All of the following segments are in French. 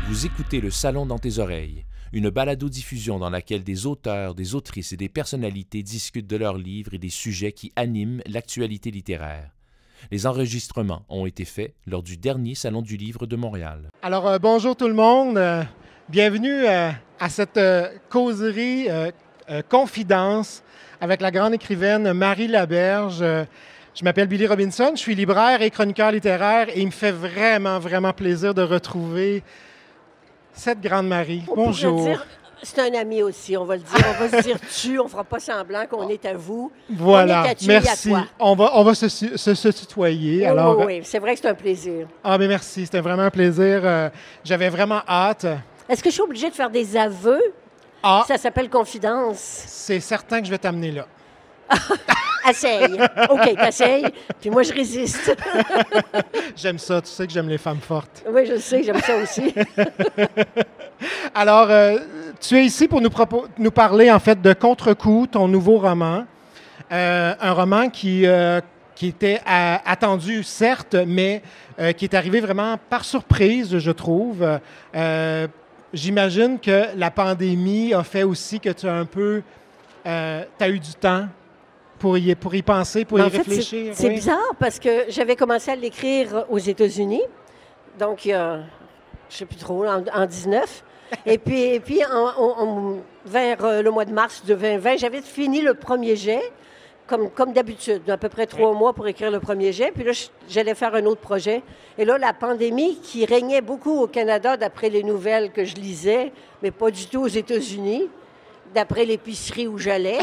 Vous écoutez Le Salon dans tes oreilles, une balado-diffusion dans laquelle des auteurs, des autrices et des personnalités discutent de leurs livres et des sujets qui animent l'actualité littéraire. Les enregistrements ont été faits lors du dernier Salon du Livre de Montréal. Alors, bonjour tout le monde. Bienvenue à cette causerie confidence avec la grande écrivaine Marie Laberge. Je m'appelle Billy Robinson, je suis libraire et chroniqueur littéraire et il me fait vraiment plaisir de retrouver cette grande Marie. Bonjour. C'est un ami aussi, on va le dire. On va se dire tu, on ne fera pas semblant qu'on est à vous. Voilà, on est à tu, merci. à toi. On va se tutoyer. Oui, alors, oui, c'est vrai que c'est un plaisir. Ah, mais merci, c'était vraiment un plaisir. J'avais vraiment hâte. Est-ce que je suis obligée de faire des aveux? Ah, Ça s'appelle confidence. c'est certain que je vais t'amener là. Essaye. OK, t'essayes. Puis moi, je résiste. J'aime ça, tu sais que j'aime les femmes fortes. Oui, je sais, j'aime ça aussi. Alors, tu es ici pour nous parler, en fait, de Contre-coup, ton nouveau roman. Un roman qui était attendu, certes, mais qui est arrivé vraiment par surprise, je trouve. J'imagine que la pandémie a fait aussi que tu as t'as eu du temps pour y penser, pour y réfléchir. C'est oui. bizarre parce que j'avais commencé à l'écrire aux États-Unis. Donc, il y a, je ne sais plus trop, en 19. Et puis vers le mois de mars de 2020, j'avais fini le premier jet, comme d'habitude, à peu près 3 mois pour écrire le premier jet. Puis là, j'allais faire un autre projet. Et là, la pandémie qui régnait beaucoup au Canada, d'après les nouvelles que je lisais, mais pas du tout aux États-Unis, d'après l'épicerie où j'allais.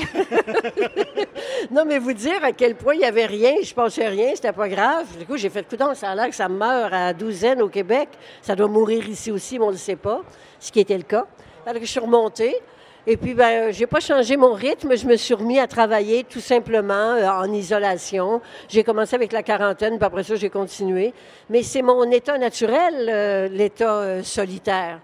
Non, mais vous dire à quel point il n'y avait rien, je pensais rien, c'était pas grave. Du coup, j'ai fait, coudonc, ça a l'air que ça meurt à douzaine au Québec. Ça doit mourir ici aussi, mais on ne le sait pas, ce qui était le cas. Alors que je suis remontée. Et puis, j'ai pas changé mon rythme. Je me suis remis à travailler tout simplement en isolation. J'ai commencé avec la quarantaine, puis après ça, j'ai continué. Mais c'est mon état naturel, l'état solitaire.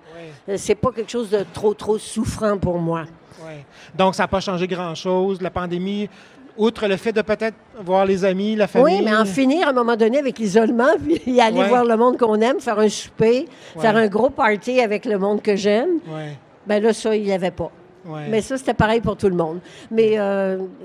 Oui. C'est pas quelque chose de trop souffrant pour moi. Oui. Donc, ça n'a pas changé grand-chose. La pandémie, outre le fait de peut-être voir les amis, la famille. Oui, mais en finir à un moment donné avec l'isolement, puis aller voir le monde qu'on aime, faire un souper, faire un gros party avec le monde que j'aime, bien là, ça, il n'y avait pas. Ouais. Mais ça, c'était pareil pour tout le monde. Mais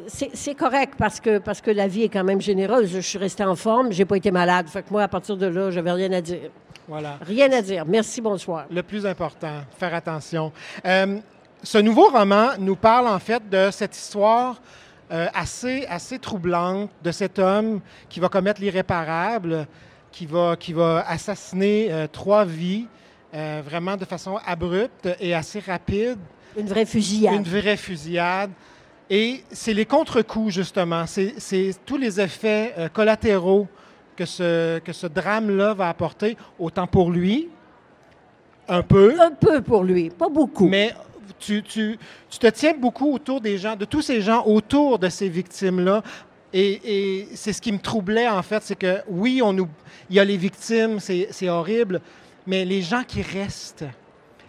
c'est correct parce que la vie est quand même généreuse. Je suis restée en forme, j'ai pas été malade. Fait que moi, à partir de là, j'avais rien à dire. Voilà. Rien à dire. Merci, bonsoir. Le plus important, faire attention. Ce nouveau roman nous parle en fait de cette histoire assez troublante de cet homme qui va commettre l'irréparable, qui va assassiner 3 vies vraiment de façon abrupte et assez rapide. Une vraie fusillade. Une vraie fusillade. Et c'est les contre-coups, justement. C'est tous les effets collatéraux que ce drame-là va apporter, autant pour lui, un peu. Un peu pour lui, pas beaucoup. Mais tu te tiens beaucoup autour des gens, de tous ces gens autour de ces victimes-là. Et c'est ce qui me troublait, en fait, c'est que, oui, il y a les victimes, c'est horrible, mais les gens qui restent.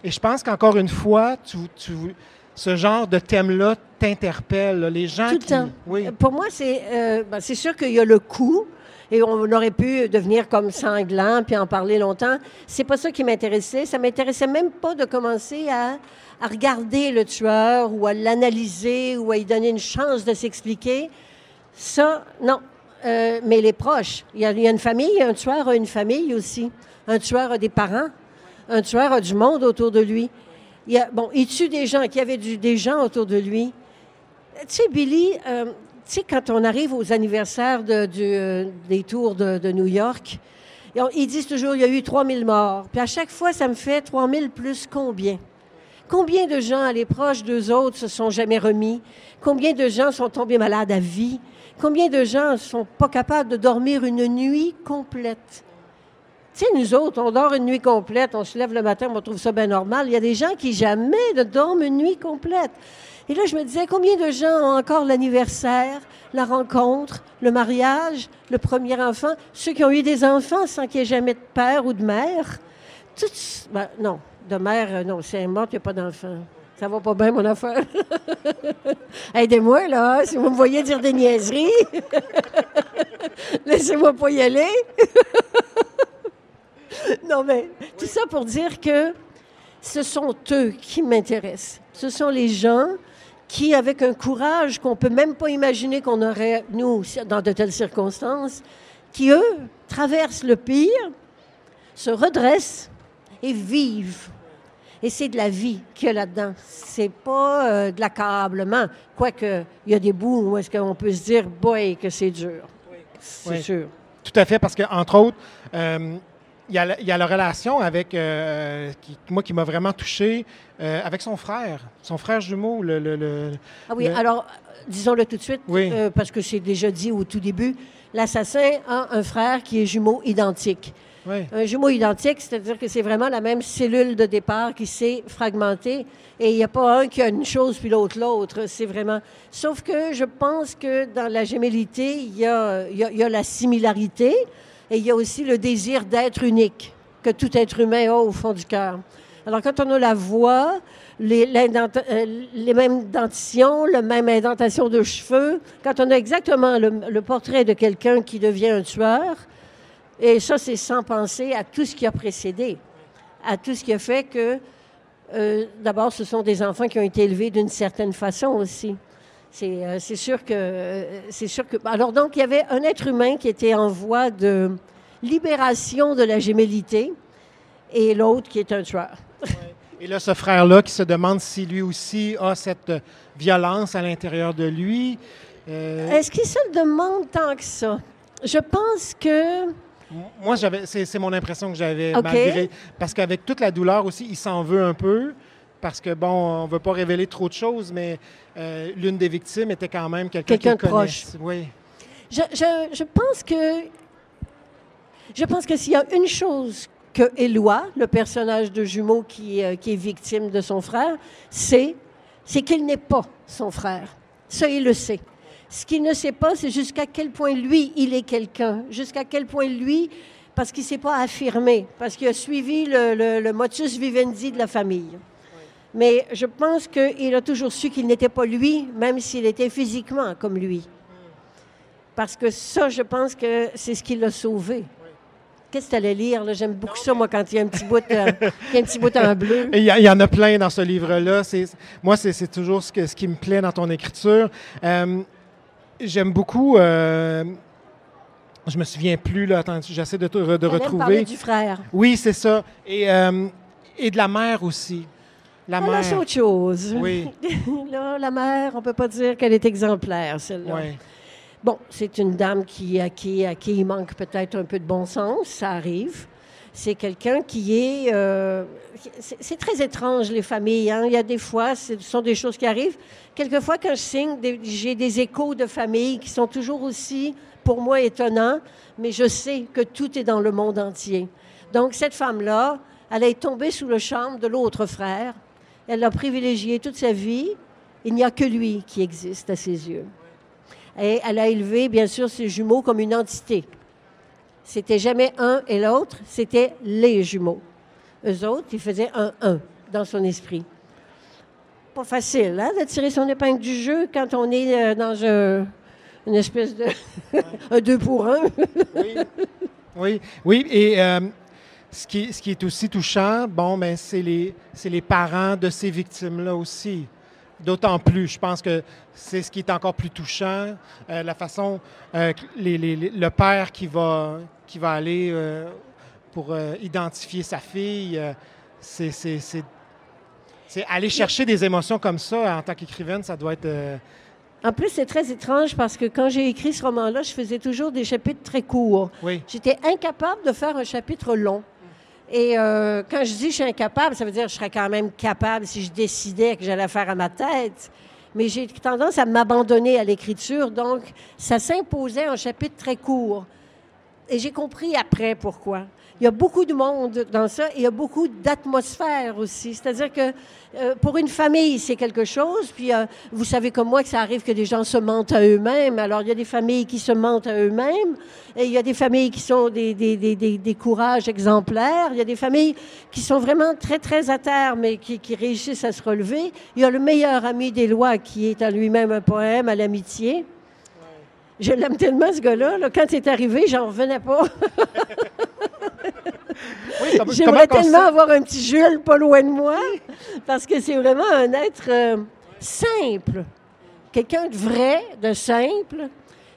Et je pense qu'encore une fois, ce genre de thème-là t'interpelle. Là. Les gens tout le temps. Oui. Pour moi, c'est sûr qu'il y a le coup, et on aurait pu devenir comme sanglant puis en parler longtemps. C'est pas ça qui m'intéressait. Ça m'intéressait même pas de commencer à regarder le tueur ou à l'analyser ou à lui donner une chance de s'expliquer. Ça, non. Mais les proches. Il y a une famille, un tueur a une famille aussi. Un tueur a des parents. Un tueur a du monde autour de lui. Il tue des gens, qu'il y avait des gens autour de lui. Tu sais, Billy, quand on arrive aux anniversaires des tours de New York, ils disent toujours, il y a eu 3000 morts. Puis à chaque fois, ça me fait 3000 plus combien? Combien de gens, les proches d'eux autres, se sont jamais remis? Combien de gens sont tombés malades à vie? Combien de gens ne sont pas capables de dormir une nuit complète? Tu sais, nous autres, on dort une nuit complète, on se lève le matin, on trouve ça bien normal. Il y a des gens qui jamais ne dorment une nuit complète. Et là, je me disais, combien de gens ont encore l'anniversaire, la rencontre, le mariage, le premier enfant, ceux qui ont eu des enfants sans qu'il n'y ait jamais de père ou de mère? Non, de mère, non, c'est mort, il n'y a pas d'enfant. Ça va pas bien, mon affaire. Aidez-moi, là, si vous me voyez dire des niaiseries. Laissez-moi pas y aller. Non, mais tout ça pour dire que ce sont eux qui m'intéressent. Ce sont les gens qui, avec un courage qu'on ne peut même pas imaginer qu'on aurait, nous, dans de telles circonstances, qui, eux, traversent le pire, se redressent et vivent. Et c'est de la vie qu'il y a là-dedans. C'est pas de l'accablement. Quoique, il y a des bouts où est-ce qu'on peut se dire, boy, que c'est dur. Oui. C'est sûr. Tout à fait, parce qu'entre autres, il y a la relation avec, qui m'a vraiment touché, avec son frère jumeau. Ah oui, alors, disons-le tout de suite, Oui. parce que c'est déjà dit au tout début, l'assassin a un frère qui est jumeau identique. Oui. Un jumeau identique, c'est-à-dire que c'est vraiment la même cellule de départ qui s'est fragmentée et il n'y a pas un qui a une chose puis l'autre. C'est vraiment... Sauf que je pense que dans la gémellité, il y a la similarité et il y a aussi le désir d'être unique que tout être humain a au fond du cœur. Alors, quand on a la voix, les mêmes dentitions, la même indentation de cheveux, quand on a exactement le portrait de quelqu'un qui devient un tueur, et ça, c'est sans penser à tout ce qui a précédé, à tout ce qui a fait que, d'abord, ce sont des enfants qui ont été élevés d'une certaine façon aussi. C'est sûr que... Alors, donc, il y avait un être humain qui était en voie de libération de la gémellité et l'autre qui est un tueur. Ouais. Et là, ce frère-là qui se demande si lui aussi a cette violence à l'intérieur de lui. Est-ce qu'il se le demande tant que ça? Je pense que... Moi, c'est mon impression que j'avais, OK. malgré... Parce qu'avec toute la douleur aussi, il s'en veut un peu, parce que, bon, on ne veut pas révéler trop de choses, mais l'une des victimes était quand même quelqu'un de qu'il proche. connaît. Oui. Je pense que s'il y a une chose que Éloi, le personnage de jumeau qui est victime de son frère, c'est qu'il n'est pas son frère. Ça, il le sait. Ce qu'il ne sait pas, c'est jusqu'à quel point lui, il est quelqu'un. Jusqu'à quel point lui, parce qu'il ne s'est pas affirmé, parce qu'il a suivi le motus vivendi de la famille. Oui. Mais je pense qu'il a toujours su qu'il n'était pas lui, même s'il était physiquement comme lui. Parce que ça, je pense que c'est ce qui l'a sauvé. Qu'est-ce que tu allais lire? Là? J'aime beaucoup ça, moi, quand il y a un petit bout, en bleu. Il y en a plein dans ce livre-là. Moi, c'est toujours ce qui me plaît dans ton écriture. J'aime beaucoup... je me souviens plus, là. Attends, j'essaie de retrouver. Parler du frère. Oui, c'est ça. Et de la mère aussi. La mère. Là, c'est autre chose. Oui. Là, la mère, on ne peut pas dire qu'elle est exemplaire, celle-là. Oui. Bon, c'est une dame à qui il manque peut-être un peu de bon sens, ça arrive. C'est quelqu'un qui est... c'est très étrange, les familles. Hein? Il y a des fois, ce sont des choses qui arrivent. Quelquefois, quand je signe, j'ai des échos de familles qui sont toujours aussi, pour moi, étonnants, mais je sais que tout est dans le monde entier. Donc, cette femme-là, elle est tombée sous le charme de l'autre frère. Elle l'a privilégié toute sa vie. Il n'y a que lui qui existe à ses yeux. Et elle a élevé, bien sûr, ses jumeaux comme une entité. C'était jamais un et l'autre, c'était les jumeaux. Eux autres, ils faisaient un dans son esprit. Pas facile, hein, de tirer son épingle du jeu quand on est dans une espèce de... un 2 pour 1. Oui. Et ce qui est aussi touchant, bon, ben, c'est les parents de ces victimes-là aussi. D'autant plus, je pense que c'est ce qui est encore plus touchant, la façon, le père qui va aller pour identifier sa fille, c'est aller chercher des émotions comme ça en tant qu'écrivaine, ça doit être... En plus, c'est très étrange parce que quand j'ai écrit ce roman-là, je faisais toujours des chapitres très courts. Oui. J'étais incapable de faire un chapitre long. Et quand je dis je suis incapable, ça veut dire que je serais quand même capable si je décidais que j'allais faire à ma tête. Mais j'ai tendance à m'abandonner à l'écriture, donc ça s'imposait un chapitre très court. Et j'ai compris après pourquoi. Il y a beaucoup de monde dans ça et il y a beaucoup d'atmosphère aussi. C'est-à-dire que pour une famille, c'est quelque chose. Puis vous savez comme moi que ça arrive que des gens se mentent à eux-mêmes. Alors, il y a des familles qui se mentent à eux-mêmes et il y a des familles qui sont des courages exemplaires. Il y a des familles qui sont vraiment très, très à terre, mais qui réussissent à se relever. Il y a le meilleur ami d'Éloi qui est en lui-même un poème à l'amitié. Je l'aime tellement, ce gars-là. Là. Quand c'est arrivé, j'en revenais pas. Oui, J'aimerais tellement avoir un petit Jules pas loin de moi, parce que c'est vraiment un être simple. Quelqu'un de vrai, de simple,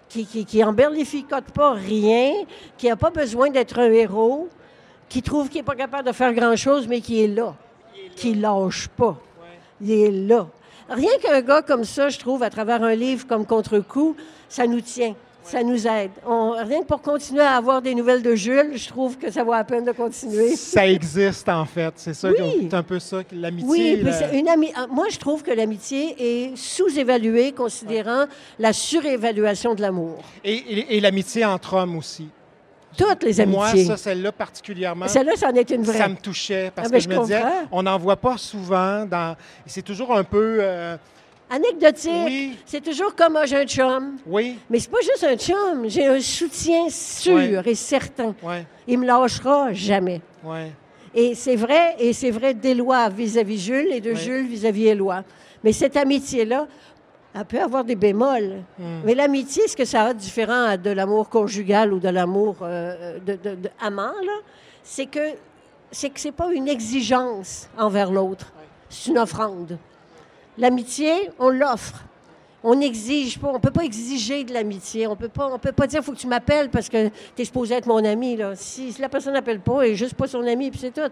qui emberlificote pas rien, qui n'a pas besoin d'être un héros, qui trouve qu'il n'est pas capable de faire grand-chose, mais qui est là, qui ne lâche pas. Il est là. Rien qu'un gars comme ça, je trouve, à travers un livre comme Contre-coup, ça nous tient, ça nous aide. Rien que pour continuer à avoir des nouvelles de Jules, je trouve que ça vaut la peine de continuer. Ça existe, en fait. C'est ça, c'est un peu ça, l'amitié. Oui, moi, je trouve que l'amitié est sous-évaluée, considérant la surévaluation de l'amour. Et l'amitié entre hommes aussi. Toutes les amitiés. Moi, celle-là particulièrement. Celle-là, c'en est une vraie. Ça me touchait parce que je me disais, on n'en voit pas souvent. C'est toujours un peu. Anecdotique. Oui. C'est toujours comme j'ai un chum. Oui. Mais c'est pas juste un chum. J'ai un soutien sûr et certain. Ouais. Il me lâchera jamais. Ouais. Et c'est vrai d'Éloi vis-à-vis Jules et de Jules vis-à-vis Éloi. Mais cette amitié-là, elle peut avoir des bémols. Mais l'amitié, ce que ça a de différent de l'amour conjugal ou de l'amour amant, c'est que c'est pas une exigence envers l'autre. C'est une offrande. L'amitié, on l'offre. On n'exige pas. On ne peut pas exiger de l'amitié. On peut pas dire, il faut que tu m'appelles parce que tu es supposé être mon ami. Là. Si la personne n'appelle pas, elle n'est juste pas son ami, puis c'est tout.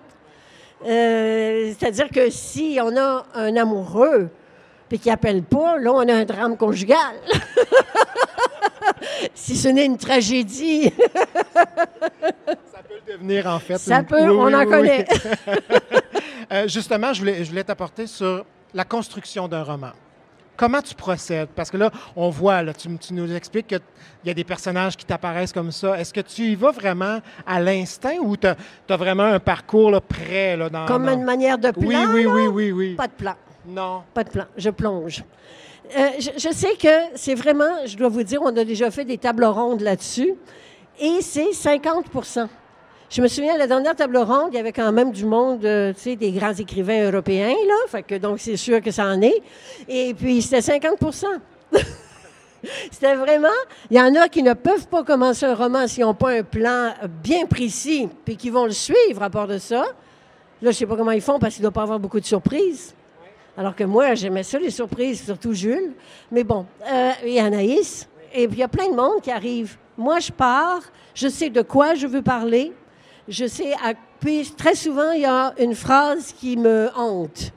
C'est-à-dire que si on a un amoureux puis qui n'appelle pas, là, on a un drame conjugal. Si ce n'est une tragédie. Ça peut le devenir, en fait. Ça peut, on en connaît. Justement, je voulais t'apporter sur la construction d'un roman. Comment tu procèdes? Parce que là, on voit, là, tu nous expliques qu'il y a des personnages qui t'apparaissent comme ça. Est-ce que tu y vas vraiment à l'instinct ou tu as vraiment un parcours là, prêt? Là, comme une manière de plan? Oui. Pas de plan. Non. Pas de plan. Je plonge. Je sais que c'est vraiment, je dois vous dire, on a déjà fait des tables rondes là-dessus, et c'est 50 %. Je me souviens, à la dernière table ronde, il y avait quand même du monde, tu sais, des grands écrivains européens, là, fait que donc c'est sûr que ça en est. Et puis, c'était 50 % C'était vraiment... Il y en a qui ne peuvent pas commencer un roman s'ils n'ont pas un plan bien précis, puis qui vont le suivre à part de ça. Là, je ne sais pas comment ils font parce qu'il ne doit pas avoir beaucoup de surprises. Alors que moi, j'aimais ça, les surprises, surtout Jules. Mais bon, et Anaïs. Et puis, il y a plein de monde qui arrive. Moi, je pars, je sais de quoi je veux parler. Je sais, puis très souvent, il y a une phrase qui me hante.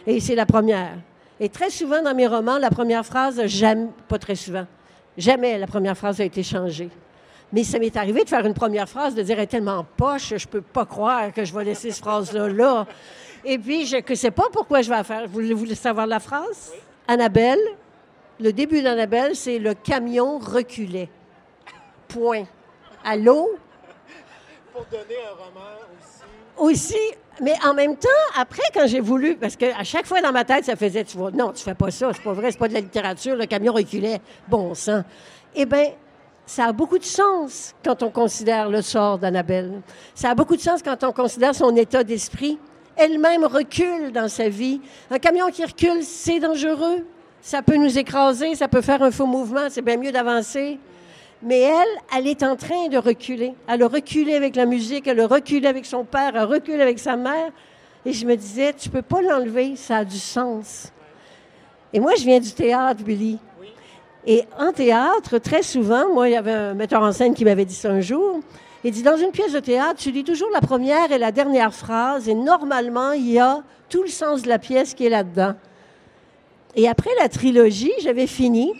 Et c'est la première. Et très souvent, dans mes romans, la première phrase, jamais, pas très souvent, jamais la première phrase a été changée. Mais ça m'est arrivé de faire une première phrase, de dire « Elle est tellement poche, je peux pas croire que je vais laisser cette phrase-là là. » Et puis, je ne sais pas pourquoi je vais la faire. Vous voulez savoir la phrase? Oui. Annabelle, le début d'Annabelle, c'est « Le camion reculait. » Point. Allô? Pour donner un roman aussi. Mais en même temps, après, quand j'ai voulu, parce qu'à chaque fois dans ma tête, ça faisait, tu vois, non, tu fais pas ça, c'est pas vrai, c'est pas de la littérature, le camion reculait, bon sang. Eh bien, ça a beaucoup de sens quand on considère le sort d'Annabelle. Ça a beaucoup de sens quand on considère son état d'esprit. Elle-même recule dans sa vie. Un camion qui recule, c'est dangereux. Ça peut nous écraser, ça peut faire un faux mouvement, c'est bien mieux d'avancer. Mais elle est en train de reculer. Elle a reculé avec la musique, elle a reculé avec son père, elle a reculé avec sa mère. Et je me disais, tu peux pas l'enlever, ça a du sens. Et moi, je viens du théâtre, Billy. Oui. Et en théâtre, très souvent, moi, il y avait un metteur en scène qui m'avait dit ça un jour. Il dit, dans une pièce de théâtre, tu lis toujours la première et la dernière phrase, et normalement, il y a tout le sens de la pièce qui est là-dedans. Et après la trilogie, j'avais fini.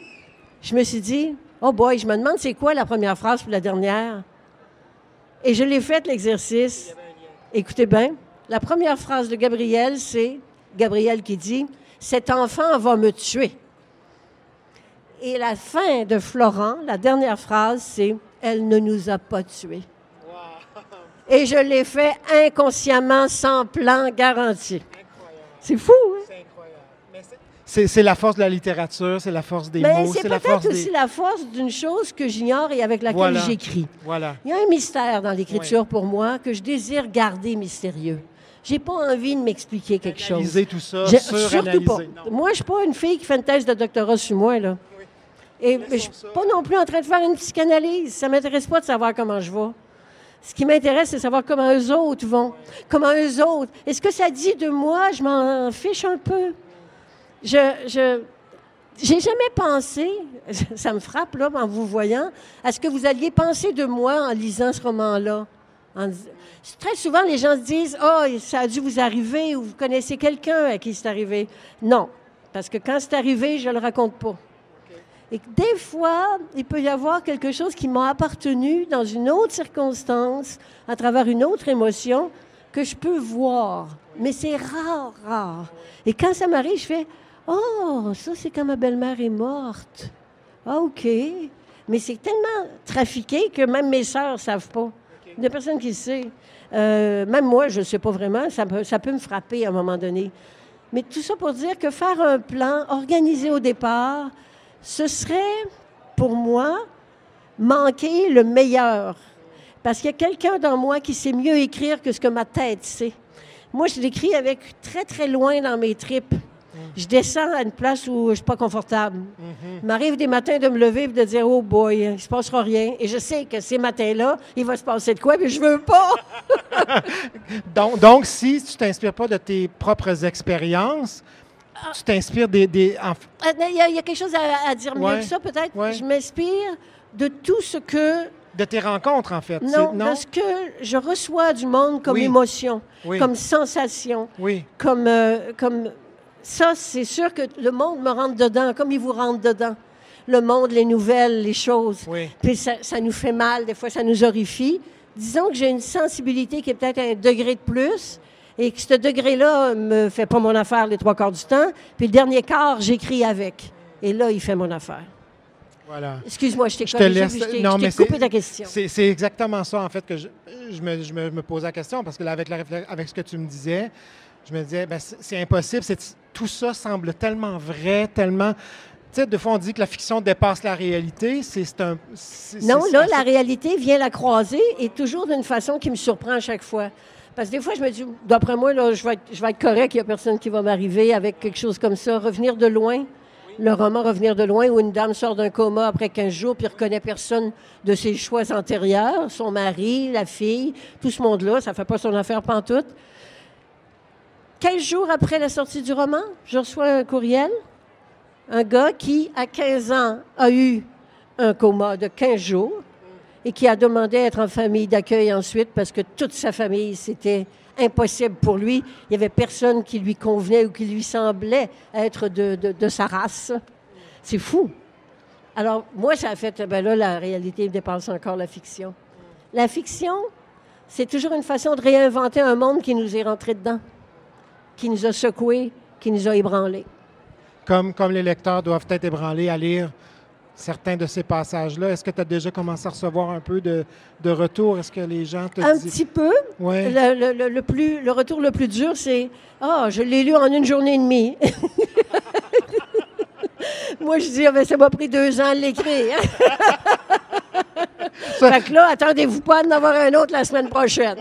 Je me suis dit, oh boy, je me demande c'est quoi la première phrase pour la dernière. Et je l'ai fait, l'exercice. Écoutez bien, la première phrase de Gabriel, c'est Gabriel qui dit « Cet enfant va me tuer ». Et la fin de Florent, la dernière phrase, c'est « Elle ne nous a pas tués ». Et je l'ai fait inconsciemment, sans plan garanti. C'est fou, hein? C'est la force de la littérature, c'est la force des mots, c'est la force aussi la force d'une chose que j'ignore et avec laquelle j'écris. Voilà. Il y a un mystère dans l'écriture pour moi que je désire garder mystérieux. J'ai pas envie de m'expliquer quelque chose. Analyser tout ça, surtout pas. Moi, je suis pas une fille qui fait une thèse de doctorat sur moi, là. Oui. Et je suis pas non plus en train de faire une psychanalyse. Ça m'intéresse pas de savoir comment je vais. Ce qui m'intéresse, c'est savoir comment eux autres vont. Comment eux autres. Est-ce que ça dit de moi? Je m'en fiche un peu. J'ai jamais pensé, ça me frappe là en vous voyant, à ce que vous alliez penser de moi en lisant ce roman-là. Très souvent, les gens se disent « Ah, oh, ça a dû vous arriver » ou « Vous connaissez quelqu'un à qui c'est arrivé ». Non, parce que quand c'est arrivé, je ne le raconte pas. Et des fois, il peut y avoir quelque chose qui m'a appartenu dans une autre circonstance, à travers une autre émotion, que je peux voir. Mais c'est rare, rare. Et quand ça m'arrive, je fais « Oh, ça, c'est quand ma belle-mère est morte. Ah, OK. » Mais c'est tellement trafiqué que même mes sœurs ne savent pas. Il n'y a personne qui le sait. Même moi, je ne sais pas vraiment. Ça peut me frapper à un moment donné. Mais tout ça pour dire que faire un plan organisé au départ, ce serait, pour moi, manquer le meilleur. Parce qu'il y a quelqu'un dans moi qui sait mieux écrire que ce que ma tête sait. Moi, je l'écris avec très, très loin dans mes tripes. Je descends à une place où je ne suis pas confortable. Il m'arrive des matins de me lever et de dire « Oh boy, il ne se passera rien. » Et je sais que ces matins-là, il va se passer de quoi, mais je ne veux pas. donc, si tu ne t'inspires pas de tes propres expériences, tu t'inspires des... Il y a quelque chose à dire mieux que ça, peut-être. Ouais. Je m'inspire de tout ce que... De tes rencontres, en fait. Non, de ce que je reçois du monde comme émotion, comme sensation, comme... Ça, c'est sûr que le monde me rentre dedans, comme il vous rentre dedans. Le monde, les nouvelles, les choses. Puis ça nous fait mal, des fois, ça nous horrifie. Disons que j'ai une sensibilité qui est peut-être un degré de plus et que ce degré-là me fait pas mon affaire les 3/4 du temps. Puis le dernier quart, j'écris avec. Et là, il fait mon affaire. Voilà. Excuse-moi, je t'ai coupé ta question. C'est exactement ça, en fait, que je me posais la question, parce que là, avec ce que tu me disais, je me disais, c'est impossible. Tout ça semble tellement vrai, tellement... Tu sais, des fois, on dit que la fiction dépasse la réalité. La réalité vient la croiser et toujours d'une façon qui me surprend à chaque fois. Parce que des fois, je me dis, d'après moi, là, je vais être correct, il n'y a personne qui va m'arriver avec quelque chose comme ça. Revenir de loin, le roman Revenir de loin, où une dame sort d'un coma après 15 jours puis ne reconnaît personne de ses choix antérieurs, son mari, la fille, tout ce monde-là, ça ne fait pas son affaire pantoute. 15 jours après la sortie du roman, je reçois un courriel. Un gars qui, à 15 ans, a eu un coma de 15 jours et qui a demandé à être en famille d'accueil ensuite parce que toute sa famille, c'était impossible pour lui. Il n'y avait personne qui lui convenait ou qui lui semblait être de sa race. C'est fou. Alors, moi, ça a fait, là, la réalité dépasse encore la fiction. La fiction, c'est toujours une façon de réinventer un monde qui nous est rentré dedans, qui nous a secoués, qui nous a ébranlés. Comme les lecteurs doivent être ébranlés à lire certains de ces passages-là. Est-ce que tu as déjà commencé à recevoir un peu de retour? Est-ce que les gens te disent... Un petit peu. Ouais. Le retour le plus dur, c'est « Ah, je l'ai lu en une journée et demie. » Moi, je dis « Ça m'a pris 2 ans à l'écrire. » Fait que là, attendez-vous pas d'en avoir un autre la semaine prochaine.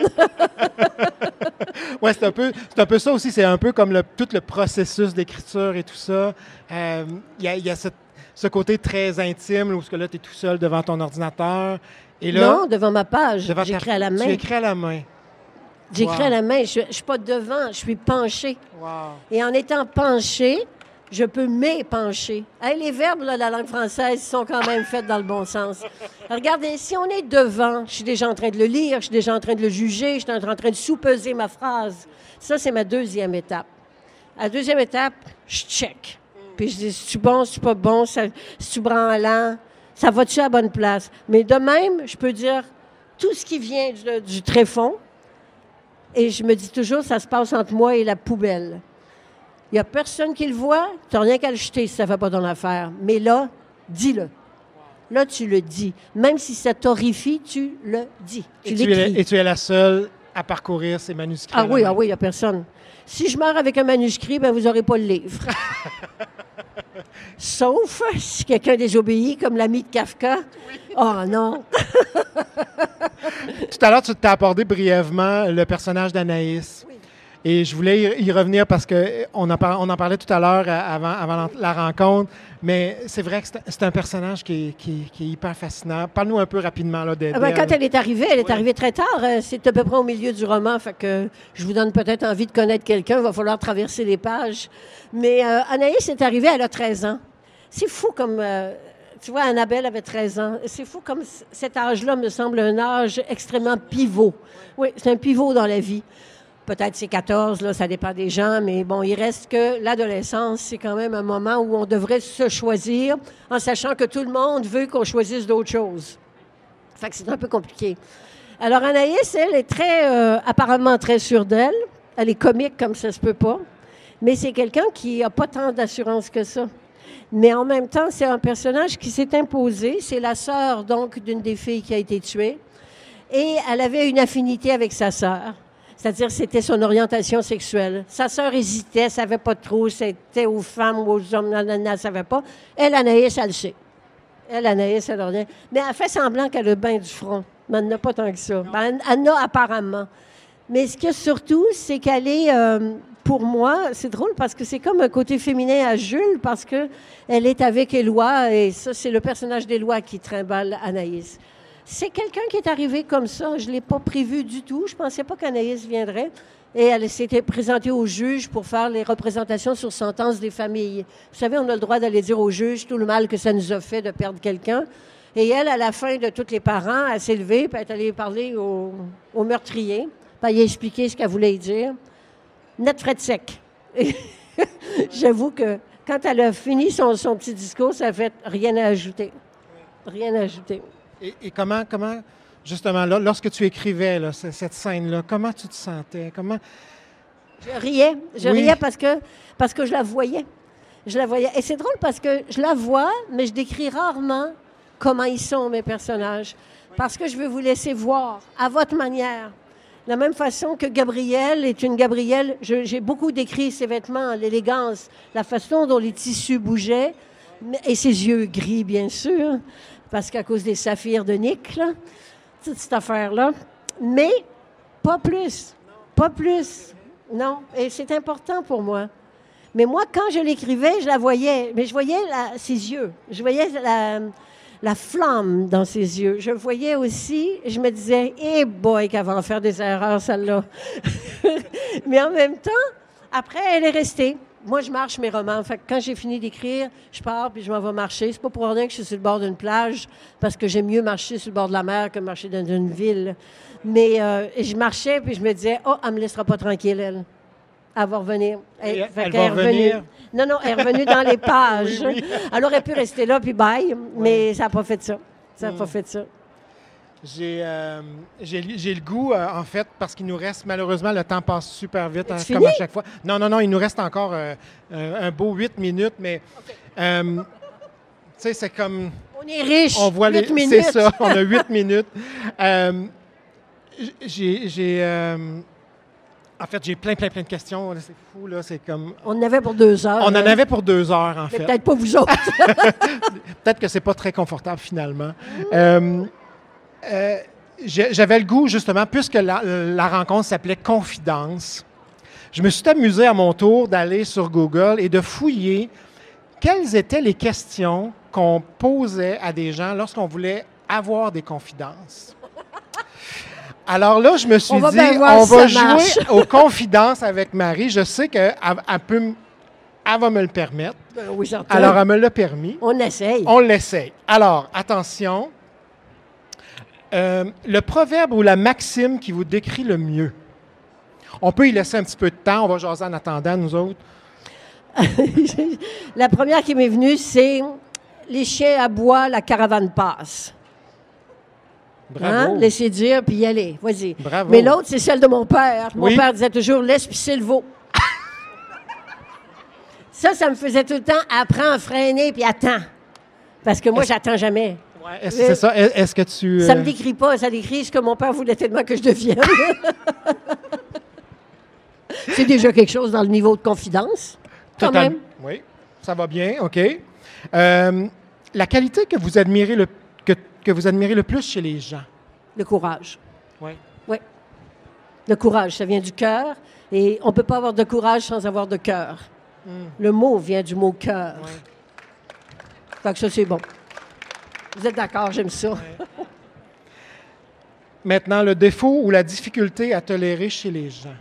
Oui, c'est un peu ça aussi. C'est un peu comme tout le processus d'écriture et tout ça. Il y a ce côté très intime où là, tu es tout seul devant ton ordinateur. Et là, non, devant ma page. J'écris à la main. Tu écris à la main. J'écris à la main. Je ne suis pas devant, je suis penchée. Wow. Et en étant penchée, je peux m'épancher. Hey, les verbes là, de la langue française sont quand même faits dans le bon sens. Regardez, si on est devant, je suis déjà en train de le lire, je suis déjà en train de le juger, je suis en train de sous-peser ma phrase. Ça, c'est ma 2e étape. À la 2e étape, je check. Puis je dis, c'est-tu bon, c'est-tu pas bon, c'est-tu branlant, ça va-tu à la bonne place? Mais de même, je peux dire tout ce qui vient du tréfonds, et je me dis toujours, ça se passe entre moi et la poubelle. Il n'y a personne qui le voit, tu n'as rien qu'à le jeter si ça ne fait pas ton affaire. Mais là, dis-le. Là, tu le dis. Même si ça t'horrifie, tu le dis. Tu l'écris. Et tu es la seule à parcourir ces manuscrits. Ah oui, il n'y a personne. Si je meurs avec un manuscrit, vous n'aurez pas le livre. Sauf si quelqu'un désobéit, comme l'ami de Kafka. Oui. Oh non! Tout à l'heure, tu t'as abordé brièvement le personnage d'Anaïs. Oui. Et je voulais y revenir parce qu'on en parlait tout à l'heure avant la rencontre, mais c'est vrai que c'est un personnage qui est hyper fascinant. Parle-nous un peu rapidement là, d'elle. Quand elle est arrivée très tard. C'est à peu près au milieu du roman, fait que je vous donne peut-être envie de connaître quelqu'un. Il va falloir traverser les pages. Mais Anaïs est arrivée, elle a 13 ans. C'est fou comme... tu vois, Annabelle avait 13 ans. C'est fou comme cet âge-là me semble un âge extrêmement pivot. Oui, c'est un pivot dans la vie. Peut-être c'est 14, là, ça dépend des gens, mais bon, il reste que l'adolescence, c'est quand même un moment où on devrait se choisir en sachant que tout le monde veut qu'on choisisse d'autres choses. Fait que c'est un peu compliqué. Alors, Anaïs, elle est apparemment très sûre d'elle. Elle est comique comme ça se peut pas. Mais c'est quelqu'un qui n'a pas tant d'assurance que ça. Mais en même temps, c'est un personnage qui s'est imposé. C'est la sœur, donc, d'une des filles qui a été tuée. Et elle avait une affinité avec sa sœur. C'est-à-dire, c'était son orientation sexuelle. Sa sœur hésitait, elle ne savait pas trop, c'était aux femmes ou aux hommes, elle ne savait pas. Elle, Anaïs, elle le sait. Elle, Anaïs, elle rien. Mais elle fait semblant qu'elle a bien du front. Mais elle n'a pas tant que ça. Ben, elle n'a apparemment. Mais ce qu'il y a surtout, c'est qu'elle est, pour moi, c'est drôle parce que c'est comme un côté féminin à Jules, parce qu'elle est avec Éloi, et ça, c'est le personnage d'Éloi qui trimballe Anaïs. C'est quelqu'un qui est arrivé comme ça. Je ne l'ai pas prévu du tout. Je ne pensais pas qu'Anaïs viendrait. Et elle s'était présentée au juge pour faire les représentations sur sentence des familles. Vous savez, on a le droit d'aller dire au juge tout le mal que ça nous a fait de perdre quelqu'un. Et elle, à la fin de tous les parents, elle s'est levée, puis elle est allée parler au meurtrier. Puis elle a expliqué ce qu'elle voulait dire. Net frais de sec. Et j'avoue que quand elle a fini son petit discours, ça a fait rien à ajouter. Rien à ajouter. Et comment, justement, là, lorsque tu écrivais là, cette scène-là, comment tu te sentais? Je riais. Je riais parce que je la voyais. Je la voyais. Et c'est drôle parce que je la vois, mais je décris rarement comment ils sont, mes personnages. Parce que je veux vous laisser voir, à votre manière. De la même façon que Gabrielle est une Gabrielle, j'ai beaucoup décrit ses vêtements, l'élégance, la façon dont les tissus bougeaient, et ses yeux gris, bien sûr, parce qu'à cause des saphirs de Nick, là, toute cette affaire-là. Mais pas plus. Pas plus. Non. Et c'est important pour moi. Mais moi, quand je l'écrivais, je la voyais. Mais je voyais ses yeux. Je voyais la flamme dans ses yeux. Je voyais aussi, je me disais, eh boy, qu'elle va en faire des erreurs, celle-là. Mais en même temps, après, elle est restée. Moi, je marche mes romans. Fait que quand j'ai fini d'écrire, je pars puis je m'en vais marcher. C'est pas pour rien que je suis sur le bord d'une plage, parce que j'aime mieux marcher sur le bord de la mer que marcher dans une ville. Mais je marchais puis je me disais, oh, elle me laissera pas tranquille, elle. Elle va revenir. Elle va revenir? Non, elle est revenue dans les pages. Oui. Elle aurait pu rester là puis bye, mais ça n'a pas fait ça. Ça n'a pas fait ça. J'ai le goût, en fait, parce qu'il nous reste, malheureusement, le temps passe super vite, comme à chaque fois. Non, il nous reste encore un beau 8 minutes, mais, tu sais, c'est comme... On est riche, on voit 8 minutes. C'est ça, on a 8 minutes. En fait, j'ai plein de questions. C'est fou, là, c'est comme... On en avait pour 2 heures. On en avait pour 2 heures, en fait. Mais peut-être pas vous autres. Peut-être que c'est pas très confortable, finalement. J'avais le goût, justement, puisque la rencontre s'appelait « Confidence », je me suis amusé à mon tour d'aller sur Google et de fouiller quelles étaient les questions qu'on posait à des gens lorsqu'on voulait avoir des confidences. Alors là, je me suis dit, on va jouer aux confidences avec Marie. Je sais qu'elle va me le permettre. Oui, certain. Alors, elle me l'a permis. On essaye. On l'essaye. Alors, attention. Le proverbe ou la maxime qui vous décrit le mieux. On peut y laisser un petit peu de temps. On va jaser en attendant, nous autres. La première qui m'est venue, c'est « Les chiens aboient, la caravane passe ». Bravo. Hein? Laissez dire, puis y aller. Vas-y. Bravo. Mais l'autre, c'est celle de mon père. Mon Oui. père disait toujours « Laisse pisser le veau ». Ça me faisait tout le temps « Apprends à freiner, puis attends ». Parce que moi, j'attends jamais. Ouais, c'est ça. Est-ce que tu... Ça me décrit pas. Ça décrit ce que mon père voulait tellement que je devienne. C'est déjà quelque chose dans le niveau de confidence. Quand même. Oui, ça va bien, OK. La qualité que vous admirez le plus chez les gens? Le courage. Oui. Oui. Le courage, ça vient du cœur. Et on ne peut pas avoir de courage sans avoir de cœur. Le mot vient du mot cœur. Ouais. Fait que ça, c'est bon. Vous êtes d'accord, j'aime ça. Ouais. Maintenant, le défaut ou la difficulté à tolérer chez les gens.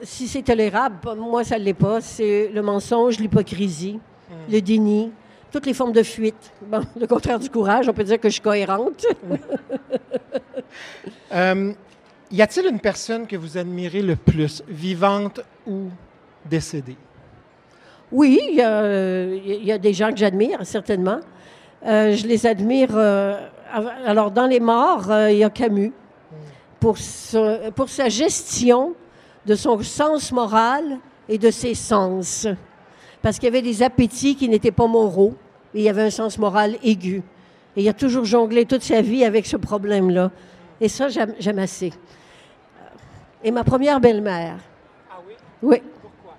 Si c'est tolérable, moi, ça ne l'est pas. C'est le mensonge, l'hypocrisie, le déni, toutes les formes de fuite. Bon, le contraire du courage, on peut dire que je suis cohérente. Y a-t-il une personne que vous admirez le plus, vivante ou décédée? Oui, il y a des gens que j'admire, certainement. Je les admire. Alors, dans les morts, il y a Camus, pour sa gestion de son sens moral et de ses sens. Parce qu'il y avait des appétits qui n'étaient pas moraux, et il y avait un sens moral aigu. Et il a toujours jonglé toute sa vie avec ce problème-là. Et ça, j'aime assez. Et ma première belle-mère. Ah oui? Oui. Pourquoi?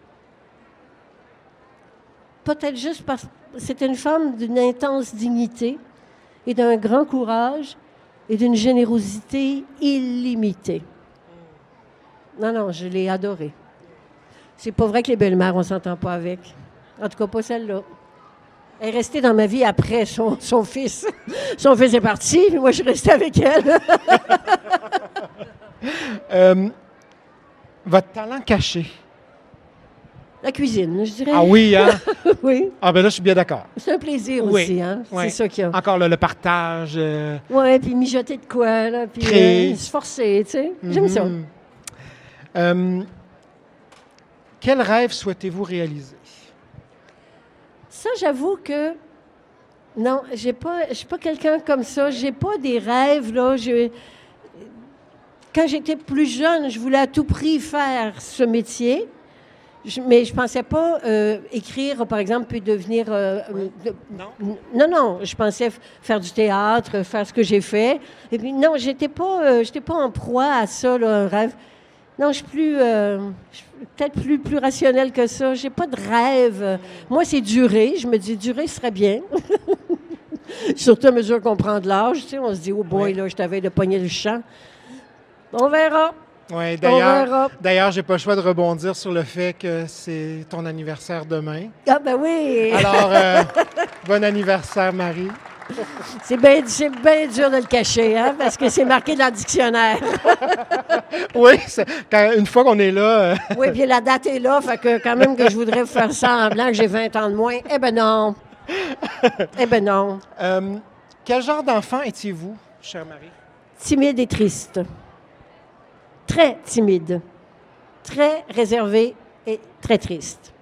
Peut-être juste parce que c'était une femme d'une intense dignité et d'un grand courage et d'une générosité illimitée. Non, non, je l'ai adorée. C'est pas vrai que les belles-mères, on ne s'entend pas avec. En tout cas, pas celle-là. Elle est restée dans ma vie après son fils. Son fils est parti, puis moi, je suis restée avec elle. Votre talent caché. La cuisine, je dirais. Ah oui, hein? Oui. Ah ben là, je suis bien d'accord. C'est un plaisir Oui. aussi, hein? Oui. C'est ça qu'il y a. Encore là, le partage. Oui, puis mijoter de quoi, là, puis Créer. se forcer, tu sais. J'aime ça. Quel rêve souhaitez-vous réaliser? Ça, j'avoue que... Non, je suis pas quelqu'un comme ça. J'ai pas des rêves, là. Quand j'étais plus jeune, je voulais à tout prix faire ce métier. Mais je pensais pas écrire, par exemple, puis devenir... Non? Non, je pensais faire du théâtre, faire ce que j'ai fait. Et puis, non, j'étais pas en proie à ça, là, un rêve. Non, je suis peut-être plus rationnelle que ça. J'ai pas de rêve. Moi, c'est durer. Je me dis, durer serait bien. Surtout à mesure qu'on prend de l'âge, tu sais, on se dit, oh boy, là, je t'avais de pogner le champ. On verra. Oui, On verra. d'ailleurs, j'ai pas le choix de rebondir sur le fait que c'est ton anniversaire demain. Ah ben oui! Alors, bon anniversaire, Marie. C'est bien dur de le cacher, hein, parce que c'est marqué dans le dictionnaire. Oui, une fois qu'on est là... Oui, puis la date est là, fait que quand même que je voudrais faire semblant que j'ai 20 ans de moins. Eh ben non! Eh ben non. Quel genre d'enfant étiez-vous, chère Marie? Timide et triste. Très timide. Très réservé et très triste.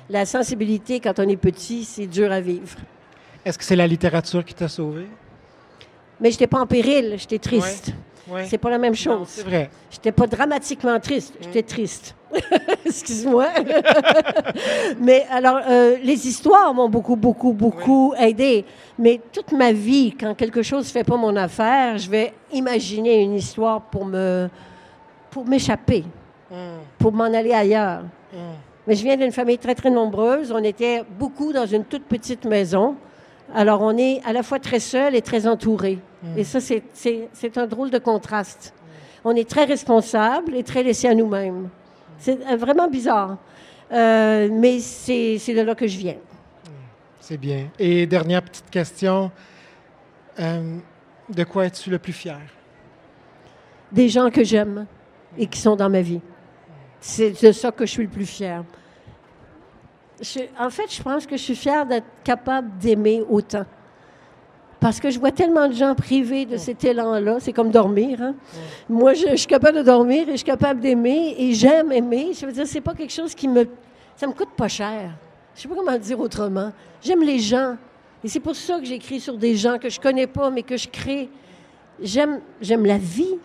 La sensibilité, quand on est petit, c'est dur à vivre. Est-ce que c'est la littérature qui t'a sauvé? Mais je n'étais pas en péril, j'étais triste. Ouais. C'est pas la même Non, chose. c'est vrai. J'étais pas dramatiquement triste, j'étais triste. Excuse-moi. Mais alors, les histoires m'ont beaucoup aidé. Mais toute ma vie, quand quelque chose ne fait pas mon affaire, je vais imaginer une histoire pour m'échapper, pour m'en aller ailleurs. Mais je viens d'une famille très, très nombreuse. On était beaucoup dans une toute petite maison. Alors, on est à la fois très seul et très entouré. Et ça, c'est un drôle de contraste. On est très responsable et très laissé à nous-mêmes. C'est vraiment bizarre. Mais c'est de là que je viens. C'est bien. Et dernière petite question. De quoi es-tu le plus fier? Des gens que j'aime et qui sont dans ma vie. C'est de ça que je suis le plus fière. En fait, je pense que je suis fière d'être capable d'aimer autant. Parce que je vois tellement de gens privés de cet élan-là. C'est comme dormir. Hein? Moi, je suis capable de dormir et je suis capable d'aimer et j'aime aimer. Je veux dire, c'est pas quelque chose ça me coûte pas cher. Je sais pas comment le dire autrement. J'aime les gens. Et c'est pour ça que j'écris sur des gens que je connais pas, mais que je crée. J'aime la vie.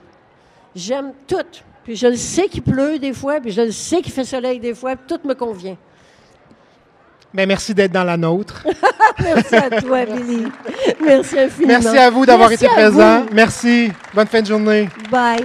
J'aime tout. Puis je le sais qu'il pleut des fois, puis je le sais qu'il fait soleil des fois, puis tout me convient. Bien, merci d'être dans la nôtre. Merci à toi, Billy. Merci infiniment. Merci à vous d'avoir été à présent. vous. Merci. Bonne fin de journée. Bye.